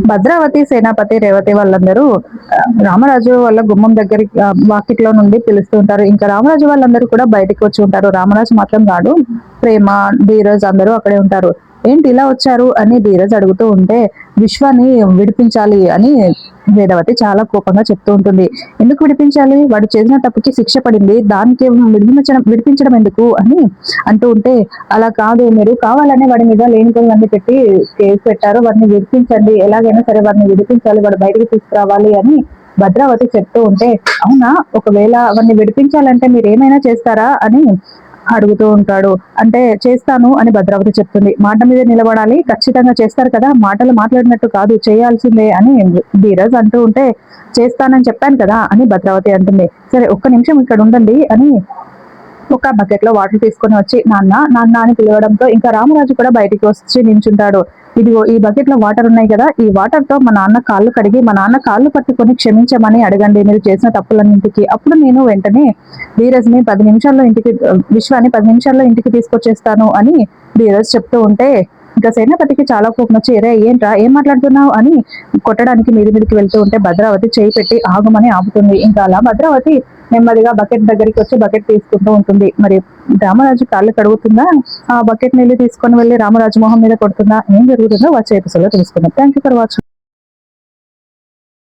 భద్రావతి, సేనాపతి, రేవతి వాళ్ళందరూ రామరాజు వాళ్ళ గుమ్మం దగ్గర వాకిట్లో నుండి పిలుస్తూ ఉంటారు. ఇంకా రామరాజు వాళ్ళందరూ కూడా బయటికి వచ్చి ఉంటారు. రామరాజు మాత్రం రాడు. ప్రేమ, ధీరజ్ అందరూ అక్కడే ఉంటారు. ఏంటి ఇలా వచ్చారు అని ధీరజ్ అడుగుతూ ఉంటే, విశ్వాన్ని విడిపించాలి అని వేదవతి చాలా కోపంగా చెప్తూ ఉంటుంది. ఎందుకు విడిపించాలి? వాడు చేసిన తప్పుకి శిక్ష పడింది, దానికి విడిపించడం ఎందుకు అని అంటూ ఉంటే, అలా కాదు, మీరు కావాలనే వాడి మీద లేనిపోయినవన్నీ పెట్టి కేసు పెట్టారు, వాడిని విడిపించండి, ఎలాగైనా సరే వాడిని విడిపించాలి, వాడు బయటికి తీసుకురావాలి అని భద్రావతి చెప్తూ ఉంటే, అవునా, ఒకవేళ వాడిని విడిపించాలంటే మీరు ఏమైనా చేస్తారా అని అడుగుతూ ఉంటాడు. అంటే చేస్తాను అని భద్రావతి చెప్తుంది. మాట మీద నిలబడాలి, ఖచ్చితంగా చేస్తారు కదా, మాటలు మాట్లాడినట్టు కాదు, చేయాల్సిందే అని ధీరజ్ అంటూ ఉంటే, చేస్తానని చెప్పాను కదా అని భద్రావతి అంటుంది. సరే ఒక్క నిమిషం ఇక్కడ ఉండండి అని ఒక బకెట్ లో వాటర్ తీసుకొని వచ్చి నాన్న నాన్న అని పిలవడంతో ఇంకా రామరాజు కూడా బయటికి వచ్చి నించుంటాడు. ఇదిగో ఈ బకెట్ లో వాటర్ ఉన్నాయి కదా, ఈ వాటర్ తో మా నాన్న కాళ్ళు కడిగి మా నాన్న కాళ్ళు పట్టుకొని క్షమించమని అడగండి మీరు చేసిన తప్పులన్నింటికి. అప్పుడు నేను వెంటనే ధీరజ్ ని 10 నిమిషాల్లో ఇంటికి, విశ్వాన్ని 10 నిమిషాల్లో ఇంటికి తీసుకొచ్చేస్తాను అని ధీరజ్ చెప్తూ ఉంటే, ఇంకా సేనాపతికి చాలా కోపం వచ్చి, రే ఏంట్రా ఏం మాట్లాడుతున్నావు అని కొట్టడానికి మీదికి వెళ్తూ ఉంటే భద్రావతి చేయి పెట్టి ఆగమని ఆపుతుంది. ఇంకా అలా భద్రావతి నెమ్మదిగా బకెట్ దగ్గరికి వచ్చి బకెట్ తీసుకుంటూ ఉంటుంది. మరి రామరాజు కాళ్ళు కడుగుతుందా, ఆ బకెట్ నీళ్ళు తీసుకొని వెళ్ళి రామరాజు మొహం మీద కొడుతుందా, ఏం జరుగుతుందో వచ్చే ఎపిసోడ్ లో తెలుసుకుందాం. Thank you for watching.